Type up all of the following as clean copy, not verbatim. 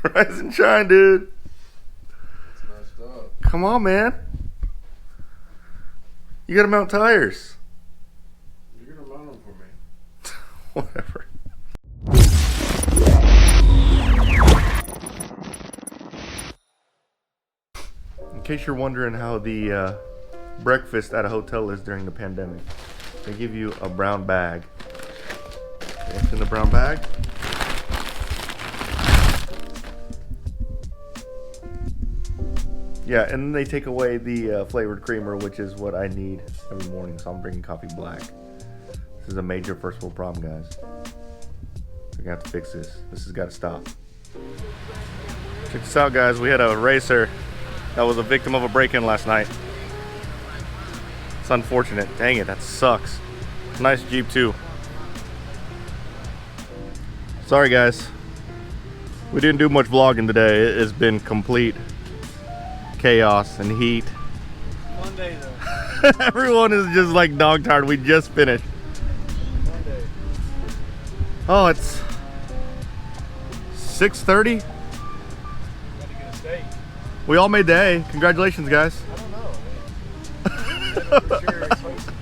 Rise and shine, dude. It's messed up. Come on, man. You gotta mount tires. You're gonna mount them for me. Whatever. In case you're wondering how the breakfast at a hotel is during the pandemic, they give you a brown bag. What's in the brown bag? Yeah, and then they take away the flavored creamer, which is what I need every morning, so I'm drinking coffee black. This is a major first world problem, guys. We're gonna have to fix this. This has got to stop. Check this out, guys. We had a racer that was a victim of a break-in last night. It's unfortunate. Dang it, that sucks. Nice Jeep too. Sorry, guys. We didn't do much vlogging today. It has been complete chaos and heat. One day though. Everyone is just like dog tired. We just finished. One day. Oh, it's 6:30. Got to get a steak. We all made the A. Congratulations, guys. I don't know. For sure, it's supposed to.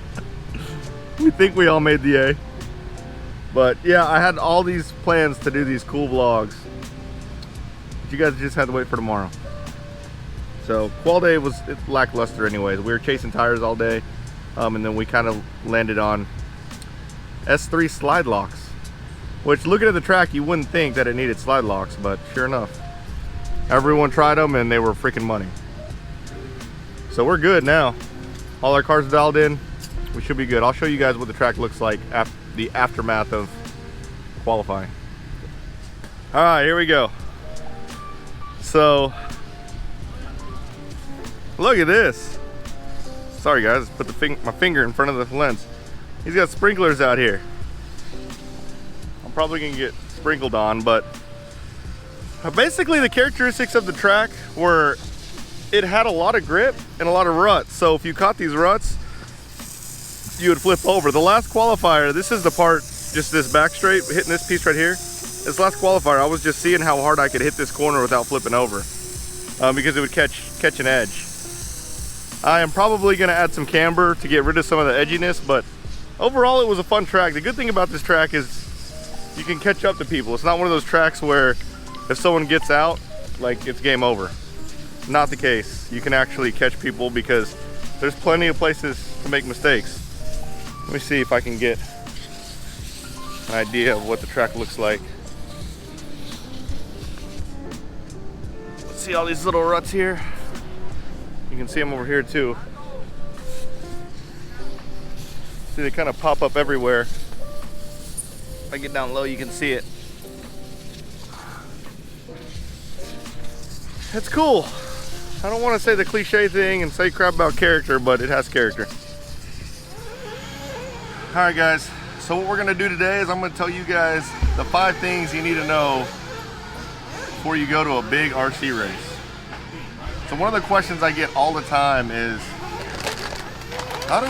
We think we all made the A. But yeah, I had all these plans to do these cool vlogs. But you guys just had to wait for tomorrow. So qual day was lackluster anyways. We were chasing tires all day. And then we kind of landed on S3 slide locks. Which, looking at the track, you wouldn't think that it needed slide locks, but sure enough. Everyone tried them and they were freaking money. So we're good now. All our cars dialed in. We should be good. I'll show you guys what the track looks like after the aftermath of qualifying. All right, here we go. So, look at this. Sorry guys, put my finger in front of the lens. He's got sprinklers out here. I'm probably gonna get sprinkled on, but basically the characteristics of the track were it had a lot of grip and a lot of ruts. So if you caught these ruts, you would flip over. The last qualifier, this is the part, just this back straight, hitting this piece right here. This last qualifier, I was just seeing how hard I could hit this corner without flipping over, because it would catch an edge. I am probably gonna add some camber to get rid of some of the edginess, but overall it was a fun track. The good thing about this track is you can catch up to people. It's not one of those tracks where if someone gets out, like it's game over. Not the case. You can actually catch people because there's plenty of places to make mistakes. Let me see if I can get an idea of what the track looks like. Let's see all these little ruts here. You can see them over here too. See, they kind of pop up everywhere. If I get down low, you can see it. It's cool. I don't want to say the cliche thing and say crap about character, but it has character. Alright guys, so what we're going to do today is I'm going to tell you guys the 5 things you need to know before you go to a big RC race. So one of the questions I get all the time is, how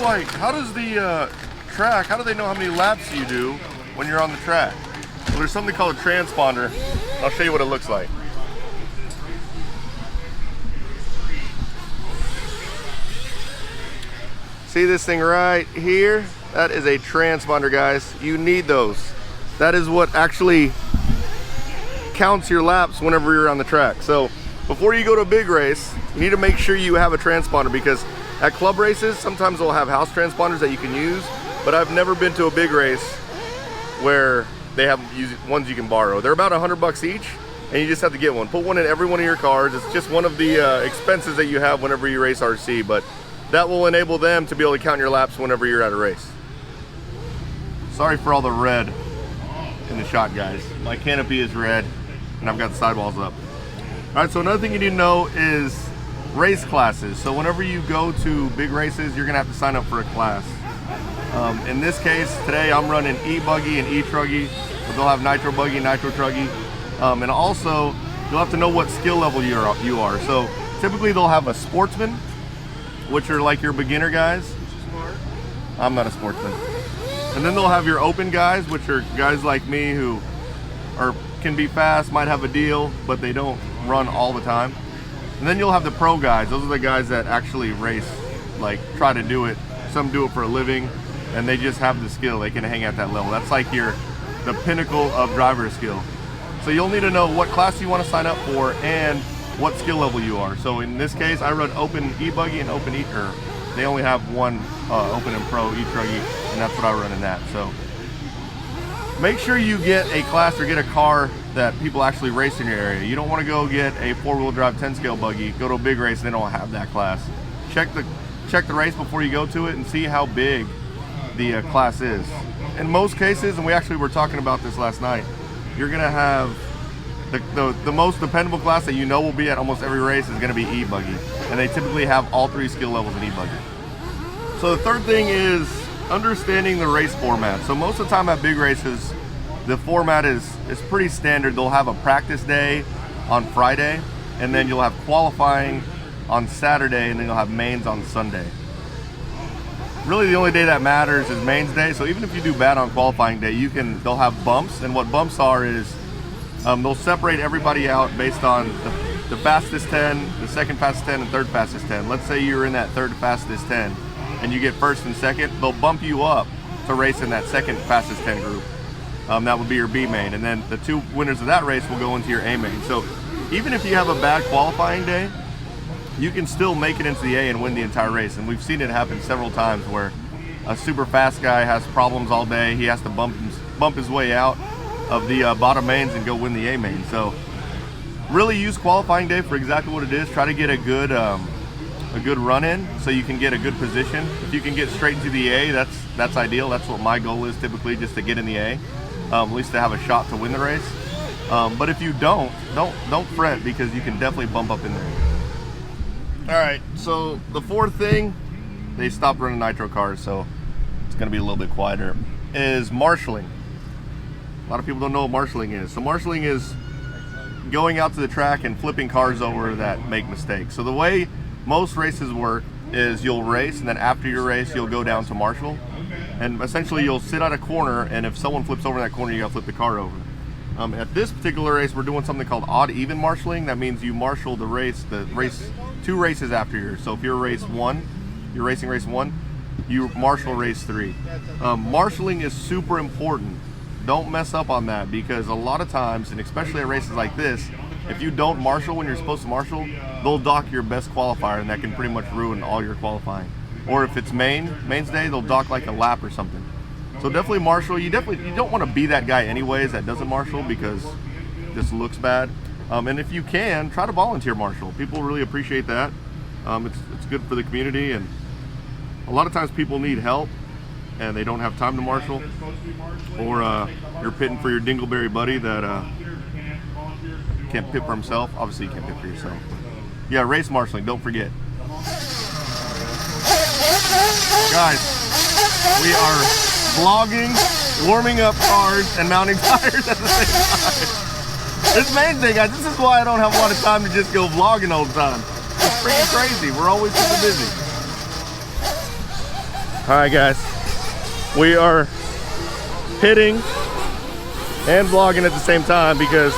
does the track, how do they know how many laps you do when you're on the track? Well, there's something called a transponder. I'll show you what it looks like. See this thing right here? That is a transponder, guys. You need those. That is what actually counts your laps whenever you're on the track. So before you go to a big race, you need to make sure you have a transponder, because at club races, sometimes they'll have house transponders that you can use, but I've never been to a big race where they have ones you can borrow. They're about $100 each, and you just have to get one. Put one in every one of your cars. It's just one of the expenses that you have whenever you race RC, but that will enable them to be able to count your laps whenever you're at a race. Sorry for all the red in the shot, guys. My canopy is red, and I've got the sidewalls up. All right, so another thing you need to know is race classes. So whenever you go to big races, you're gonna have to sign up for a class. In this case, today I'm running E-Buggy and E-Truggy, but they'll have Nitro Buggy, Nitro Truggy. And also, you'll have to know what skill level you are. So typically they'll have a sportsman, which are like your beginner guys. I'm not a sportsman. And then they'll have your open guys, which are guys like me who are can be fast, might have a deal, but they don't run all the time. And then you'll have the pro guys. Those are the guys that actually race, like try to do it. Some do it for a living, and they just have the skill. They can hang at that level. That's like the pinnacle of driver skill. So you'll need to know what class you want to sign up for and what skill level you are. So in this case, I run open e-buggy and open e-er. They only have one open and pro e-truggy, and that's what I run in that. So make sure you get a class or get a car that people actually race in your area. You don't want to go get a 4-wheel drive 10 scale buggy, go to a big race and they don't have that class. Check the race before you go to it and see how big the class is. In most cases, and we actually were talking about this last night, you're gonna have the most dependable class that you know will be at almost every race is gonna be e-buggy. And they typically have all 3 skill levels in e-buggy. So the third thing is understanding the race format. So most of the time at big races, the format is pretty standard. They'll have a practice day on Friday, and then you'll have qualifying on Saturday, and then you'll have mains on Sunday. Really the only day that matters is mains day. So even if you do bad on qualifying day, they'll have bumps, and what bumps are is they'll separate everybody out based on the fastest 10, the second fastest 10, and third fastest 10. Let's say you're in that third fastest 10 and you get first and second, they'll bump you up to race in that second fastest 10 group. That would be your B main, and then the 2 winners of that race will go into your A main. So even if you have a bad qualifying day, you can still make it into the A and win the entire race. And we've seen it happen several times where a super fast guy has problems all day. He has to bump his way out of the bottom mains and go win the A main. So really use qualifying day for exactly what it is. Try to get a good run in so you can get a good position. If you can get straight into the A, that's ideal. That's what my goal is typically, just to get in the A, at least to have a shot to win the race. But if you don't fret, because you can definitely bump up in there. All right, so the fourth thing, they stopped running nitro cars, so it's gonna be a little bit quieter, is marshalling. A lot of people don't know what marshalling is. So marshalling is going out to the track and flipping cars over that make mistakes. So the way most races work is you'll race, and then after your race, you'll go down to marshal. And essentially you'll sit at a corner, and if someone flips over that corner, you gotta flip the car over. At this particular race, we're doing something called odd even marshalling. That means you marshal the race 2 races after yours. So if you're race 1, you're racing race 1, you marshal race 3. Marshalling is super important. Don't mess up on that, because a lot of times, and especially at races like this, if you don't marshal when you're supposed to marshal, they'll dock your best qualifier, and that can pretty much ruin all your qualifying. Or if it's mains day, they'll dock like a lap or something. So definitely marshal. You don't want to be that guy anyways that doesn't marshal, because it just looks bad. And if you can, try to volunteer marshal. People really appreciate that. It's good for the community, and a lot of times people need help and they don't have time to marshal, or you're pitting for your dingleberry buddy that can't pit for himself. Obviously you can't pit for yourself. Yeah, race marshaling, don't forget. Guys, we are vlogging, warming up cars, and mounting tires at the same time. This main thing, guys, this is why I don't have a lot of time to just go vlogging all the time. It's freaking crazy. We're always super busy. All right, guys, we are pitting and vlogging at the same time because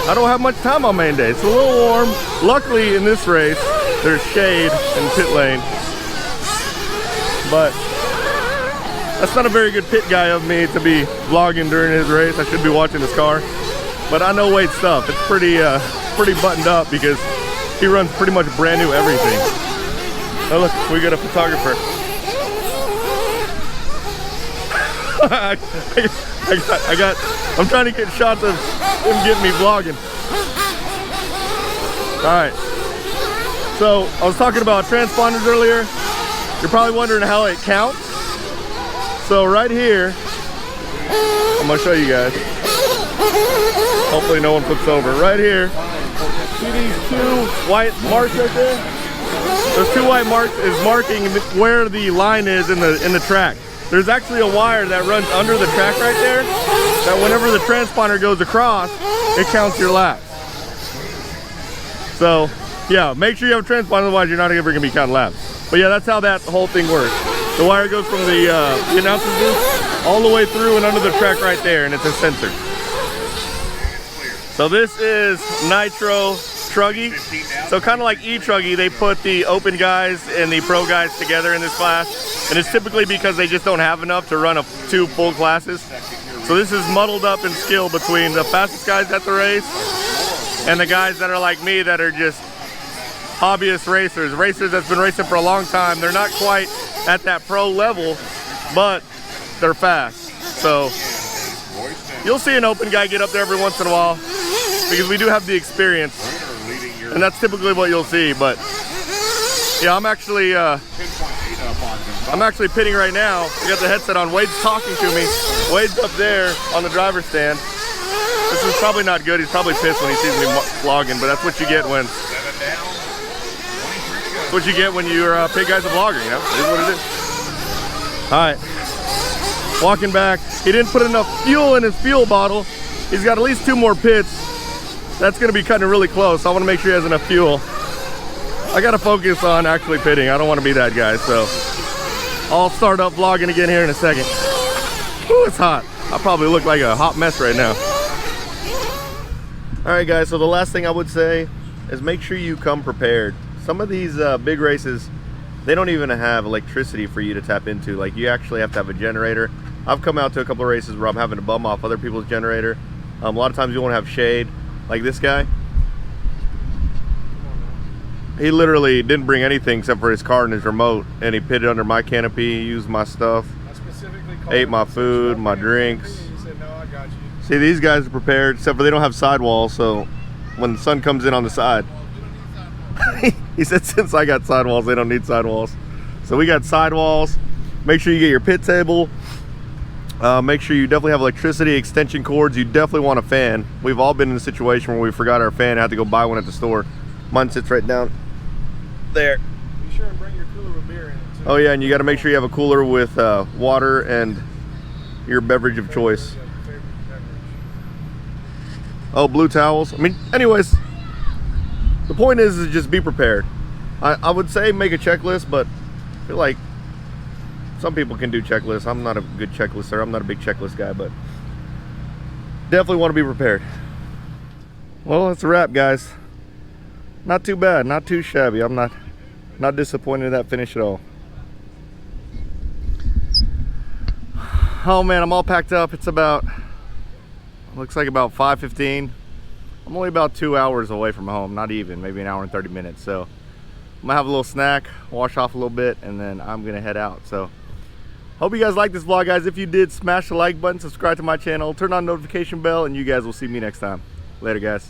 I don't have much time on main day. It's a little warm. Luckily, in this race, there's shade in pit lane, but that's not a very good pit guy of me to be vlogging during his race. I should be watching his car. But I know Wade's stuff. It's pretty buttoned up because he runs pretty much brand new everything. Oh look, we got a photographer. I'm trying to get shots of him getting me vlogging. All right. So I was talking about transponders earlier. You're probably wondering how it counts. So right here, I'm gonna show you guys. Hopefully no one flips over. Right here, see these 2 white marks right there? Those 2 white marks is marking where the line is in the track. There's actually a wire that runs under the track right there, that whenever the transponder goes across, it counts your laps. So yeah, make sure you have a transponder, otherwise you're not ever gonna be counting laps. But yeah, that's how that whole thing works. The wire goes from the announcer's booth all the way through and under the track right there, and it's a sensor. So this is Nitro Truggy. So kind of like E-Truggy, they put the open guys and the pro guys together in this class. And it's typically because they just don't have enough to run two full classes. So this is muddled up in skill between the fastest guys at the race and the guys that are like me that are just hobbyist racers that's been racing for a long time. They're not quite at that pro level, but they're fast. So you'll see an open guy get up there every once in a while because we do have the experience, and that's typically what you'll see. But yeah, I'm actually pitting right now. I got the headset on. Wade's talking to me. Wade's up there on the driver's stand. This is probably not good. He's probably pissed when he sees me vlogging, but that's what you get when you're pit guy's a vlogger, you know? It is what it is. All right, walking back. He didn't put enough fuel in his fuel bottle. He's got at least 2 more pits. That's gonna be cutting really close. I wanna make sure he has enough fuel. I gotta focus on actually pitting. I don't wanna be that guy, so I'll start up vlogging again here in a second. Ooh, it's hot. I probably look like a hot mess right now. All right, guys, so the last thing I would say is make sure you come prepared. Some of these big races, they don't even have electricity for you to tap into. Like, you actually have to have a generator. I've come out to a couple of races where I'm having to bum off other people's generator. A lot of times you won't have shade. Like this guy, he literally didn't bring anything except for his car and his remote, and he pitted under my canopy, used my stuff, ate my food, my drinks. He said, no, I got you. See, these guys are prepared, except for they don't have sidewalls, so when the sun comes in on the side, he said since I got sidewalls, they don't need sidewalls. So we got sidewalls. Make sure you get your pit table. Make sure you definitely have electricity, extension cords. You definitely want a fan. We've all been in a situation where we forgot our fan and had to go buy one at the store. Mine sits right down there. Be sure and bring your cooler with beer in it too. Oh yeah, and you got to make sure you have a cooler with water and your beverage of choice. Oh, blue towels. I mean, anyways, the point is just be prepared. I would say make a checklist, but I feel like some people can do checklists. I'm not a good checklister. I'm not a big checklist guy, but definitely want to be prepared. Well, that's a wrap, guys. Not too bad, not too shabby. I'm not disappointed in that finish at all. Oh man, I'm all packed up. It's about, looks like about 5:15. I'm only about 2 hours away from home, not even, maybe an hour and 30 minutes. So I'm gonna have a little snack, wash off a little bit, and then I'm gonna head out. So hope you guys like this vlog, guys. If you did, smash the like button, subscribe to my channel, turn on the notification bell, and you guys will see me next time. Later, guys.